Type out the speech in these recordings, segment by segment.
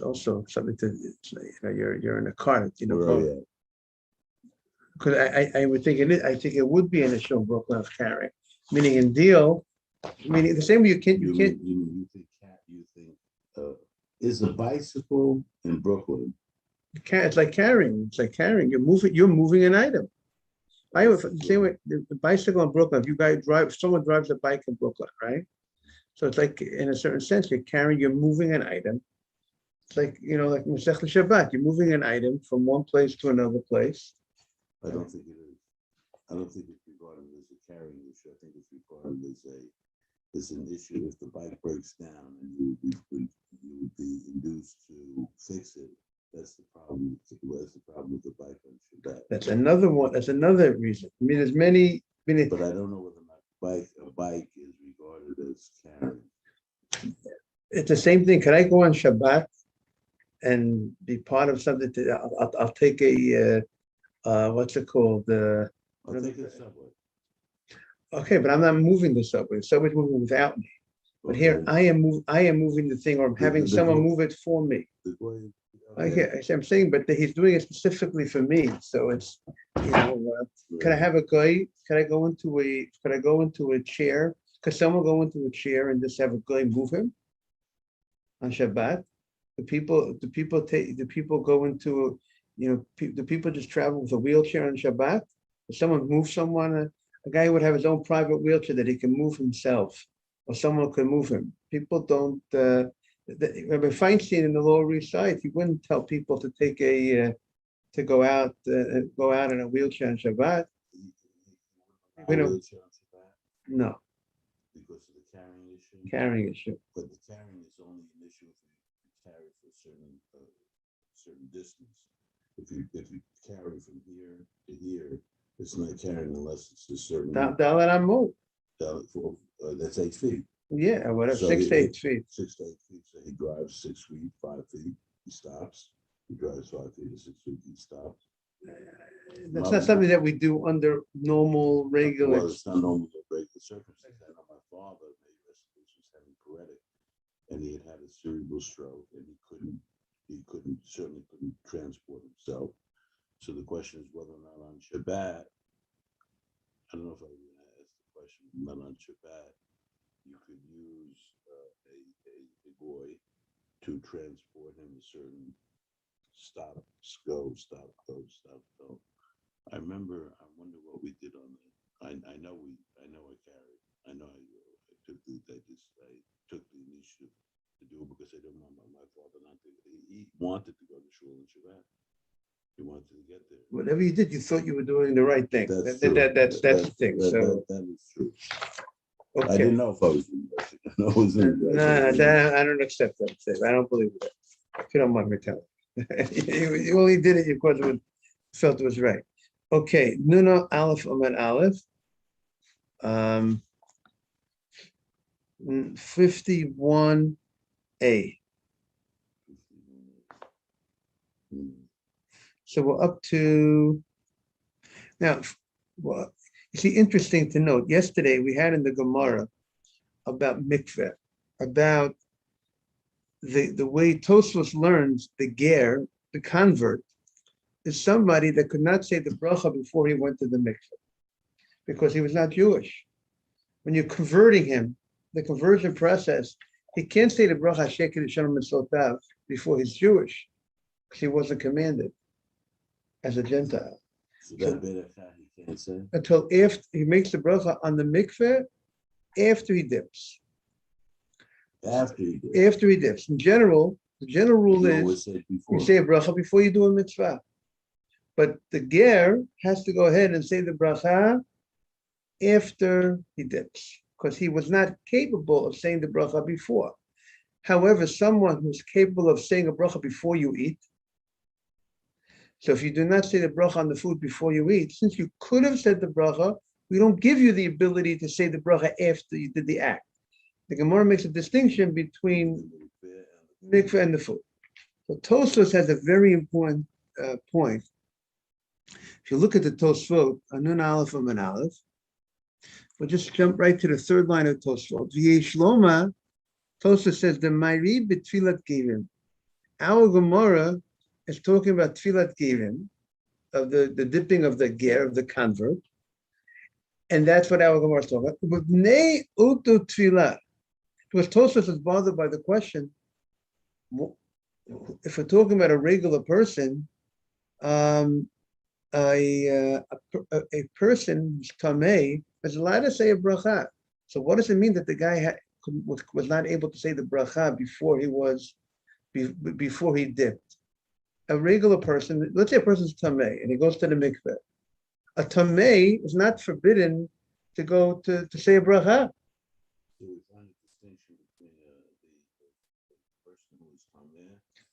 also something to, you're in a cart, Where are you at? because I would think I think it would be an issue in Brooklyn of carrying, meaning in deal, meaning the same way you can't, You think you think is a bicycle in Brooklyn? it's like carrying, you're moving an item. I would say the bicycle in Brooklyn, if you guys drive, if someone drives a bike in Brooklyn, right? So it's like in a certain sense, you're moving an item. It's like, like Masech Shabbat, you're moving an item from one place to another place. I don't think it is. I don't think it's regarded as a carrying issue. I think it's regarded as an issue if the bike breaks down and you would be induced to fix it. That's the problem. That's the problem with the bike on Shabbat. That's another one. That's another reason. I mean, there's many. But I don't know whether or not a bike is regarded as carrying. It's the same thing. Can I go on Shabbat and be part of something? I'll take a what's it called? I'll take the subway. Okay, but I'm not moving the subway. The subway's moving without me. But here I am moving the thing, or I'm having someone move it for me. I'm saying, but he's doing it specifically for me. So it's, can I have a guy? Can I go into a chair? Could someone go into a chair and just have a guy move him on Shabbat? The people go into, the people just travel with a wheelchair on Shabbat? If someone moves someone, a guy would have his own private wheelchair that he can move himself, or someone could move him. People don't. Rabbi Feinstein in the Lower East Side, he wouldn't tell people to take to go out in a wheelchair on Shabbat. No. Because of the carrying issue. Carrying issue. But the carrying is only an issue if you carry for a certain distance. If you carry from here to here, it's not carrying unless it's a certain. Dalet Amud. That's 8 feet. Yeah, whatever, so 6 to 8 feet. 6 to 8 feet. So he drives 6 feet, 5 feet. He stops. He drives 5 feet to 6 feet. He stops. That's not something that we do under normal, regular. Well, it's not normal, regular circumstances. I know my father was having paretic, and he had a cerebral stroke, and he certainly couldn't transport himself. So the question is whether or not on Shabbat, I don't know if I even asked the question, but on Shabbat, you could use a boy to transport him a certain stop, go, stop, go, stop, go. I wonder what we did on that. I know I carried. I know I took the initiative to do it because I didn't want my father not to. He wanted to go to shul in Shabbat. He wanted to get there. Whatever you did, you thought you were doing the right thing. That's the thing. That is true. Okay. I didn't know if I was doing it. No, I don't accept that. I don't believe that. If you don't mind me telling you. Well, he did it because he felt it was right. Okay, Nuna Aleph Omer Aleph. 51A. So we're up to now. Well, you see, interesting to note. Yesterday we had in the Gemara about mikveh, about the way Tosfos learns the ger, the convert, is somebody that could not say the bracha before he went to the mikveh because he was not Jewish. When you're converting him, the conversion process, he can't say the bracha Sheker Shalom Mitzotav before he's Jewish because he wasn't commanded as a Gentile. So that he can't say until after he makes the bracha on the mikveh, after he dips. After he dips. In general, the general rule is you say a bracha before you do a mitzvah. But the ger has to go ahead and say the bracha after he dips, because he was not capable of saying the bracha before. However, someone who's capable of saying a bracha before you eat, so if you do not say the bracha on the food before you eat, since you could have said the bracha, we don't give you the ability to say the bracha after you did the act. The Gemara makes a distinction between mikveh and the food. So Tosfos has a very important point. If you look at the Tosfot, Anun Aleph and Aleph, we'll just jump right to the third line of Tosfot. V'yesh loma, Tosfos says the Mayri b'tfilat givim. Our Gemara is talking about tfilat gerim, of the dipping of the ger, of the convert. And that's what our Gemara is talking about. But nei utu tfilah. Because Tosfos is bothered by the question, if we're talking about a regular person, a person who's tamei is allowed to say a bracha. So what does it mean that the guy was not able to say the bracha before he dipped? A regular person, let's say a person's tamei and he goes to the mikveh. A tamei is not forbidden to go to say a bracha. So we find a distinction between the person who is tamei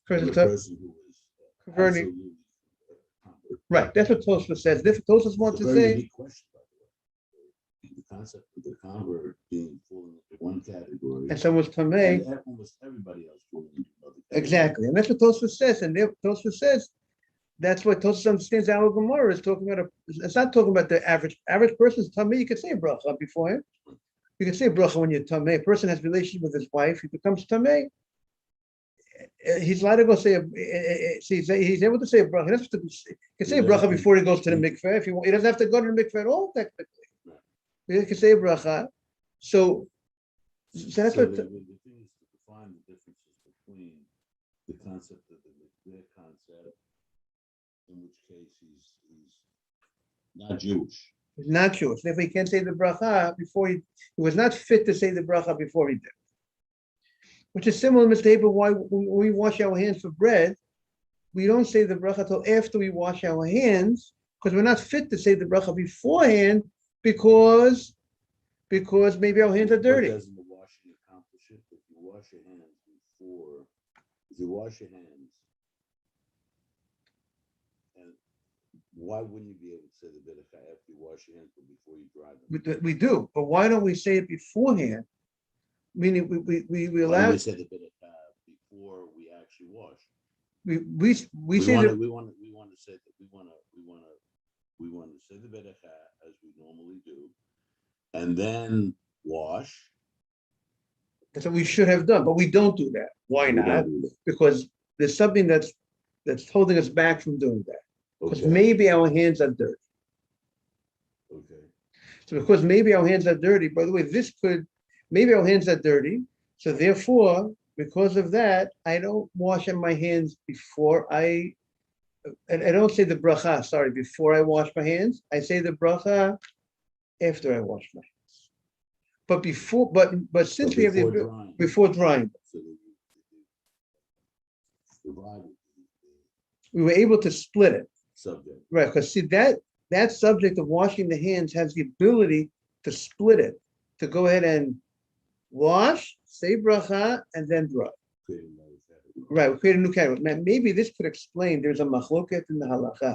And the person who is converting. absolutely convert. Right, that's what Tosfos says. If Tosfos wants to It's a very say, unique question, by the way. The concept of the convert being falling into one category, and someone's tamei, and almost everybody else falling into another category. exactly, and that's what Tosfos says. And Tosfos says that's what Tosfos understands. Our Gemara is talking about. It's not talking about the average person's tamei. You can say a bracha before him. You can say a bracha when you're tamei. A person has a relationship with his wife. He becomes tamei. He's allowed to go say he's able to say a bracha. He can say a bracha before he goes to the mikveh. If he doesn't have to go to the mikveh at all, technically. He can say a bracha. So that's what. The thing is to define the differences between the concept of the concept, in which case he's not Jewish. He's not Jewish. If he can't say the bracha before he was not fit to say the bracha before he did. Which is similar mistake of why when we wash our hands for bread, we don't say the bracha till after we wash our hands, because we're not fit to say the bracha beforehand, because maybe our hands are dirty. But doesn't the washing accomplish it? If you wash your hands and why wouldn't you be able to say the Berachos after you wash your hands, but before you dry them? We do, but why don't we say it beforehand? Meaning we allow. Why don't we say the Berachos before we actually wash? We say that we want to say that we want to say the Berachos as we normally do, and then wash. that's what we should have done, but we don't do that. Why We not? don't do that. Because there's something that's holding us back from doing that. Because Okay. maybe our hands are dirty. Okay. So because maybe our hands are dirty, by the way, maybe our hands are dirty. So therefore, because of that, I don't wash my hands before I don't say the bracha, sorry, before I wash my hands. I say the bracha after I wash my hands. But since we have before drying, So divide we were able to split it. subject. Right, because see that subject of washing the hands has the ability to split it, to go ahead and wash, say bracha, and then dry. Right, we create a new category. Now, maybe this could explain, there's a machloket in the halacha.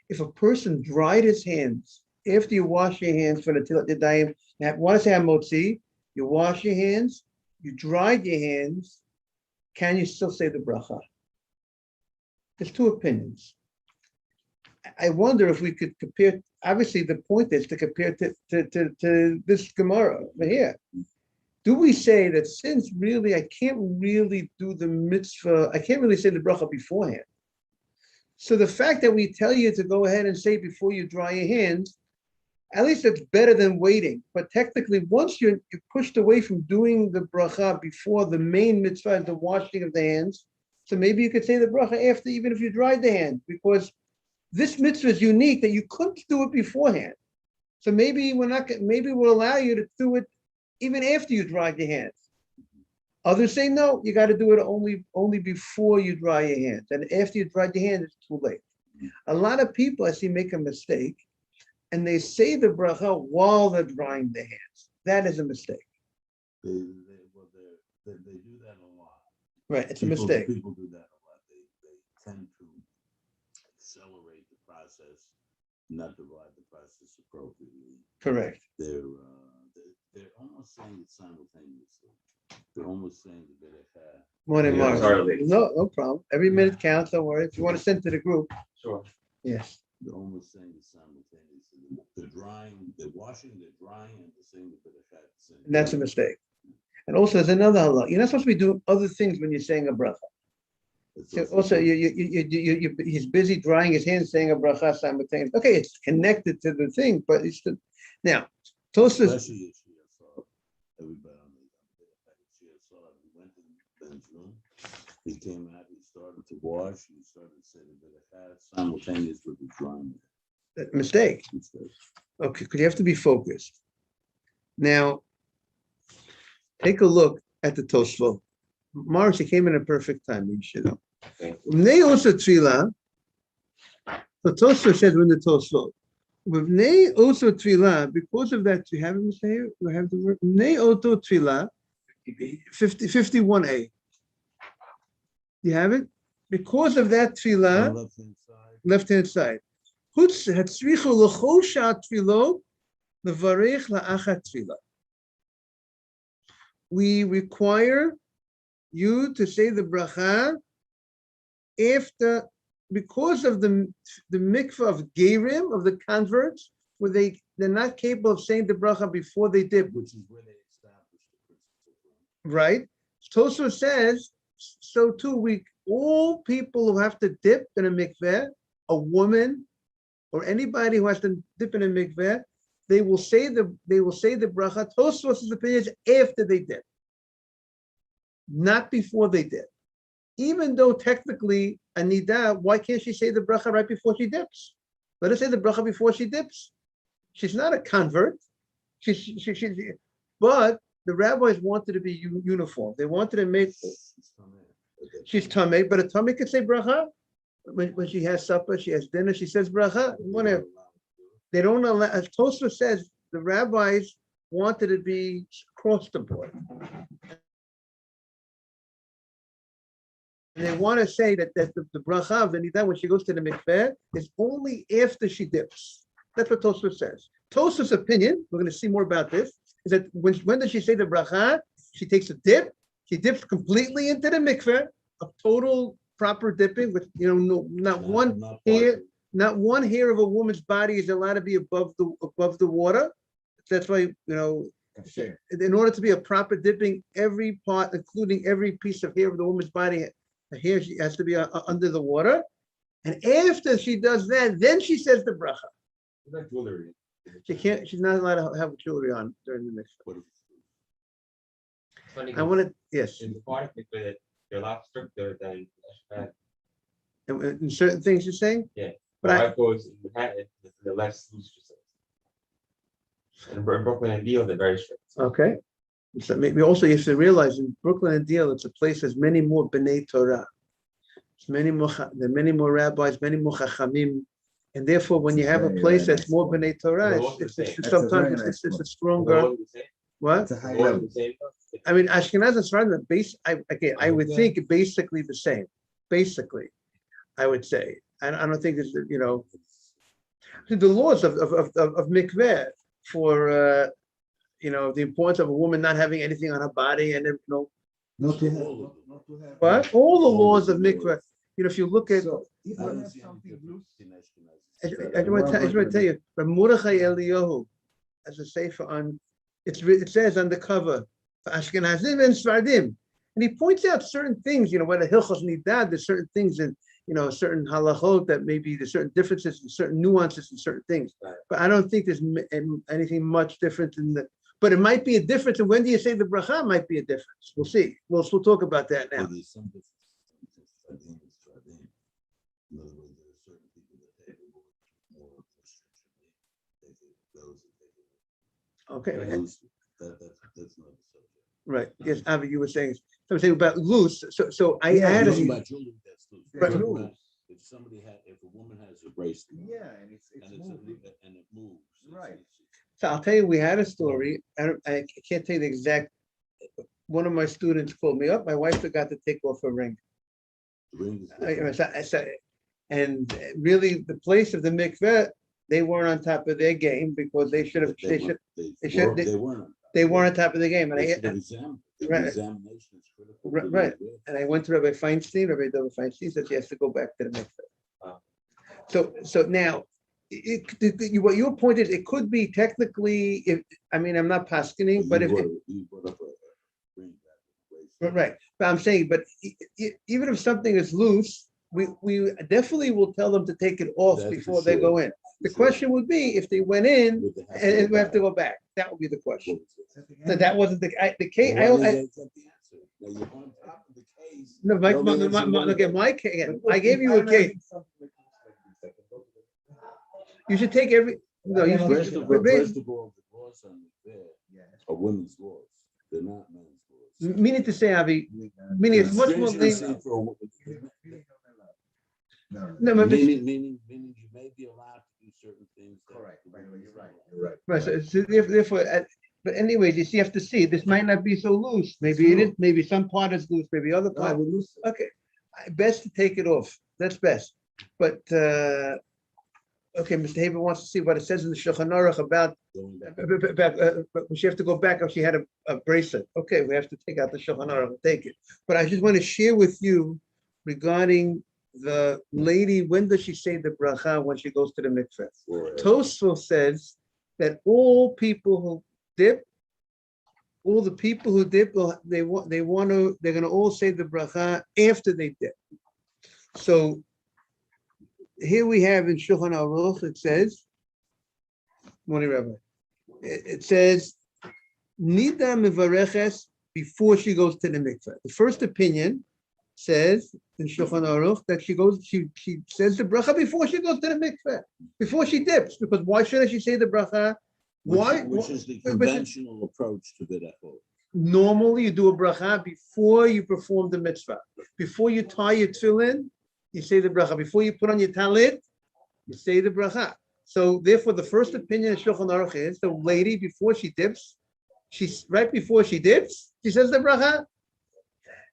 If a person dried his hands, after you wash your hands for the tilat yadayim, want to say hamotzi, you wash your hands, you dried your hands, can you still say the bracha? There's two opinions. I wonder if we could compare, obviously the point is to compare to this Gemara over here. Do we say that since really I can't really do the mitzvah, I can't really say the bracha beforehand. So the fact that we tell you to go ahead and say before you dry your hands, at least it's better than waiting. But technically, once you're pushed away from doing the bracha before the main mitzvah, the washing of the hands, so maybe you could say the bracha after, even if you dried the hands, because this mitzvah is unique that you couldn't do it beforehand. So maybe maybe we'll allow you to do it even after you dry your hands. Others say no, you got to do it only before you dry your hands, and after you dry your hands, it's too late. A lot of people I see make a mistake, and they say the bracha while they're drying their hands. That is a mistake. They do that a lot. Right, it's a mistake. People do that a lot. They tend to accelerate the process, not divide the process appropriately. Correct. They're almost saying it simultaneously. They're almost saying the Berachos. Morning, Yeah, Mark. sorry. No problem. Every minute counts. Don't worry. If you want to send to the group, Sure. yes. They're almost saying it simultaneously. The drying, the washing, the drying, and the saying the Berachos. And that's a mistake. And also, there's another halakha. You're not supposed to be doing other things when you're saying a bracha. So also, he's busy drying his hands, saying a bracha simultaneously. Okay, it's connected to the thing, but it's the now. Tosfos. Especially if she saw everybody on she saw it. We went to the men's room. He came out. He started to wash. He started to say a bit of hat simultaneous with the drying. Mistake. Okay, because you have to be focused. Now, take a look at the Tosfos. Morris, he came in a perfect time. You should know. They also tefillah. The Tosfos says when the Tosfos. They also tefillah, because of that, you have it here. We have the word. They also tefillah. 51a. You have it? Because of that tefillah, left hand side. We require you to say the bracha after, because of the mikvah of Gerim, of the converts, where they're not capable of saying the bracha before they dip. Which is where they established the principle. Right? Tosfos says, so too, all people who have to dip in a mikveh, a woman, or anybody who has to dip in a mikveh, they will say the bracha. Tosfos' opinion is after they dip, not before they dip. Even though technically a nida, why can't she say the bracha right before she dips? Let her say the bracha before she dips. She's not a convert. But the rabbis wanted to be uniform. They wanted to make. She's tamei, but a tamei could say bracha when she has supper, she has dinner, she says bracha. Whatever. They don't allow. As Tosfos says, the rabbis wanted to be across the board. And they want to say that the bracha of the nida when she goes to the mikveh is only after she dips. That's what Tosfos says. Tosfos' opinion, we're going to see more about this, is that when does she say the bracha? She takes a dip. She dips completely into the mikveh, a total proper dipping with not one hair of a woman's body is allowed to be above the water. That's why in order to be a proper dipping, every part, including every piece of hair of the woman's body, the hair has to be under the water. And after she does that, then she says the bracha. Like jewelry. She's not allowed to have jewelry on during the mikveh. Funny, I want to, yes. in the part with they're a lot stricter than In certain things you're saying? yeah. But My wife goes in Manhattan, the less loose she says. In Brooklyn and Deal, they're very strict. Okay. So maybe also you have to realize in Brooklyn and Deal, it's a place that's many more B'nai Torah. There are many more rabbis, many more chachamim. And therefore, when you have a place that's more B'nai Torah, sometimes it's a stronger. What? It's a high level. I mean, Ashkenaz and Sephardim, I would think basically the same. Basically, I would say. I don't think it's, the laws of mikveh for, the importance of a woman not having anything on her body and, Not to have. what? All the laws of mikveh. If you look at, So if I I don't have see something any loose, difference in Ashkenazi. I just want to tell you, but Mordechai Eliyahu, as a sefer on, it says on the cover, for Ashkenazim and Sfardim, and he points out certain things, when a hilchos nidad, there's certain things in, certain halachot that maybe there's certain differences and certain nuances and certain things. Right. But I don't think there's anything much different in the. But it might be a difference, and when do you say the bracha might be a difference? We'll see. We'll talk about that now. Well, there's some differences. In other words, there are certain people that take more restriction. They take those that take it. Okay. That's not the subject. Right. Yes, Avi, you were saying something about loose. So I Yeah, had Talking a. about jewelry that's loose. That's If loose. if a woman has a bracelet. yeah, and it's And moving. and it moves. Right. So I'll tell you, we had a story. I can't tell you the exact. One of my students called me up. My wife forgot to take off her ring. And really, the place of the mikveh, they weren't on top of their game because they should have. They weren't on top of the game. And Right. Examination is critical. Right. And I went to Rabbi Feinstein. Rabbi Dov Feinstein said she has to go back to the mikveh. Wow. So now, what your point is, it could be technically. I'm not paskening, but if You brought up a ring back with a bracelet. Right, but I'm saying, but even if something is loose, we definitely will tell them to take it off That's for before they sure. go in. The Sure. question would be if they went in Would they have to and go we have back? to go back. That would be the question. Well, That wasn't the case. why did they get the answer? Now you're on top of the case. No, look at my case. Again, I gave you a case. You should take every, no, you First should. of all, the laws on the fair are women's laws. They're not men's laws. Meaning to say, Avi, meaning it's much more. Stringency for a woman. No, but Meaning you may be allowed to do certain things. Correct. that- You're right. right, so therefore, but anyways, you see, you have to see, this might not be so loose. Maybe it is, maybe some part is loose, maybe other No, part. we lose. Okay, best to take it off. That's best. But, okay, Mr. Haber wants to see what it says in the Shulchan Aruch about, Going back. but she have to go back if she had a bracelet. Okay, we have to take out the Shulchan Aruch and take it. But I just want to share with you regarding the lady, when does she say the bracha when she goes to the mikveh? Tosfos says that all people who dip, all the people who dip, they're gonna all say the bracha after they dip. So here we have in Shulchan Aruch, it says, morning, Rabbi. It says, Nida mevareches before she goes to the mikveh. The first opinion says in Shulchan Aruch that she says the bracha before she goes to the mikveh, before she dips. Because why shouldn't she say the bracha? Why? Which is the conventional approach to Berachos. Normally, you do a bracha before you perform the mitzvah. Before you tie your tefillin, you say the bracha. Before you put on your talit, you say the bracha. So therefore, the first opinion of Shulchan Aruch is the lady before she dips, right before she dips, she says the bracha.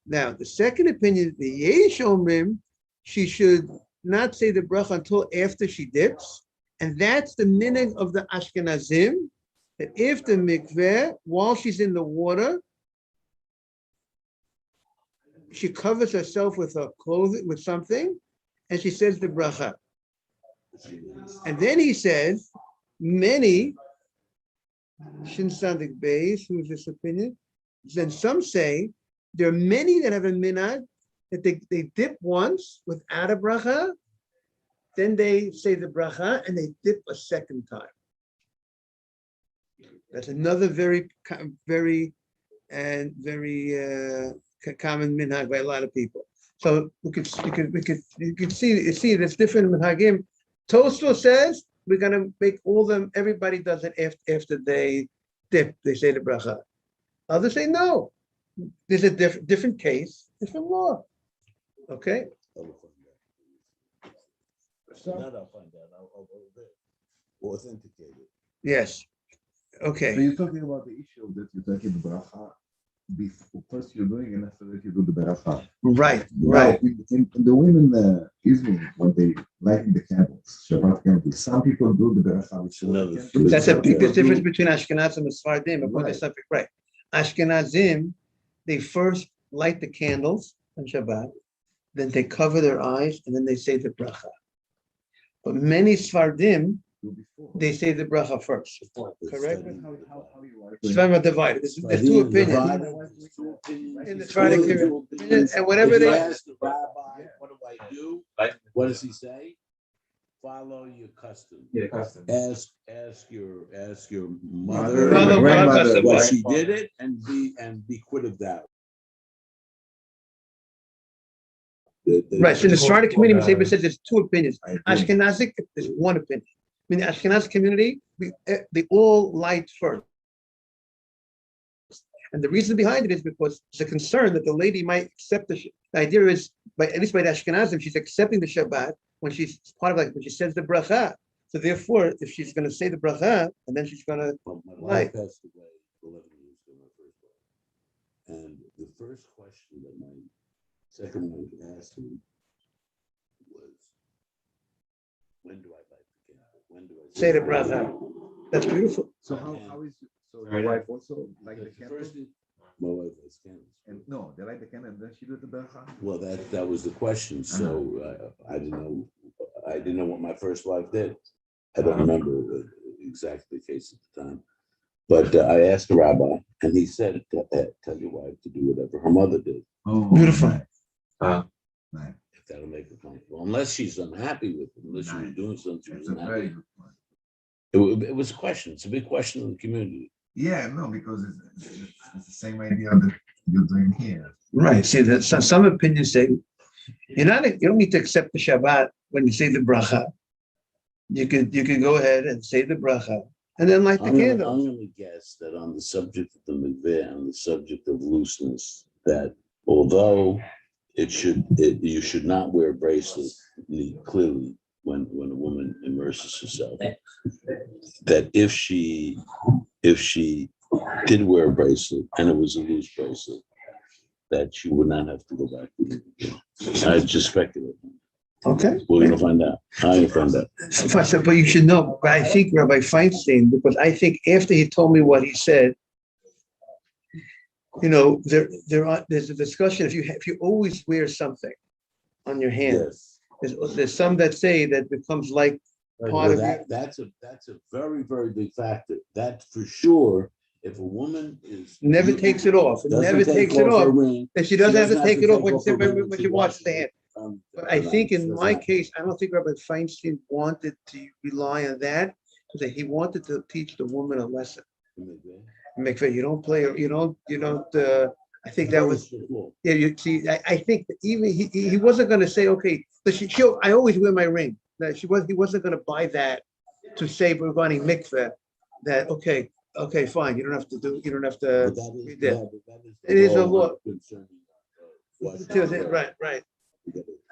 Now, the second opinion, the Yesh Omrim, she should not say the bracha until after she dips, and that's the meaning of the Ashkenazim, that if the mikveh, while she's in the water, she covers herself with her clothing, with something, and she says the bracha. And then he says, many, Shin Sandik Beis, who's this opinion? Then some say, there are many that have a minhag that they dip once without a bracha, then they say the bracha and they dip a second time. That's another very common minhag by a lot of people. So you can see there's different minhagim. Tosfos says we're gonna make everybody does it after they dip, they say the bracha. Others say no. There's a different case, different law. Okay. I'll find out. I'll authenticate it. Yes. So Okay. you're talking about the issue that you're taking the bracha before first you're doing and after that you do the bracha. Right. Now, in the women Israel, when they lighting the candles, Shabbat candles, some people do the bracha before the Another candles. That's a big Okay. difference between Ashkenazim and Sephardim. About the Right. subject, right? Ashkenazim, they first light the candles on Shabbat, then they cover their eyes, and then they say the bracha. But many Sephardim, Do before. they say the bracha first. Correct? How you are. Sephardim are divided. There's two opinions. In the Sephardic community. And whatever If you they- ask the rabbi, what do I do? What does he say? Follow your custom. Yeah, custom. Ask your Mother, mother grandmother, why right. she did it and be quit of doubt. Right, so in the Sephardic community, Saber says there's two opinions. I agree. Ashkenazic, there's one opinion. I mean, the Ashkenazi community, they all light first. And the reason behind it is because it's a concern that the lady might accept the idea is, at least by the Ashkenazim, she's accepting the Shabbat when she's part of when she says the bracha. So therefore, if she's going to say the bracha, and then she's going to, My Right. wife passed away 11 years ago, my first wife. And the first question that my second wife asked me was, when do I light the candle? When do I say the bracha. That's beautiful. So how is so Right. your wife also like the That's the candle? first thing- My wife lights candles. And no, they light the candle and then she do the bracha. Well, that was the question. So I didn't know what my first wife did. I don't remember exactly the case at the time. But I asked the rabbi, and he said, "Tell your wife to do whatever her mother did, Oh, Beautiful. right, right. if that'll make her comfortable. Unless she's unhappy with it, unless she was Nice. doing something she That's was a very unhappy. good point. It was a question. It's a big question in the community. Yeah, no, because it's the same idea that you're doing here. Right. See, that some opinions say you don't need to accept the Shabbat when you say the bracha. You can go ahead and say the bracha and then light the I'm candle. going to guess that on the subject of the mikveh, on the subject of looseness, that although you should not wear a bracelet clearly when a woman immerses herself, that if she did wear a bracelet and it was a loose bracelet, that she would not have to go back to the mikveh. I just speculate. Okay. We're going to find out. I'm going to find out. But you should know. But I think Rabbi Feinstein, because I think after he told me what he said, there's a discussion. If you always wear something on your hand, Yes. there's some that say that becomes like part Well, of you. that's a very, very big factor. That for sure, if a woman Never takes it off. doesn't Never take takes it off her off. ring, And she doesn't have to take it off when her ring she washes the hand. But I think in my case, I don't think Rabbi Feinstein wanted to rely on that. Because he wanted to teach the woman a lesson. Mikveh, you don't play, you don't, I think that was, yeah, you see, I think that even he wasn't gonna say, okay, but I always wear my ring. That he wasn't gonna buy that to say regarding mikveh, that, okay, fine, you don't have to read that. It is a law. Concerning, Right.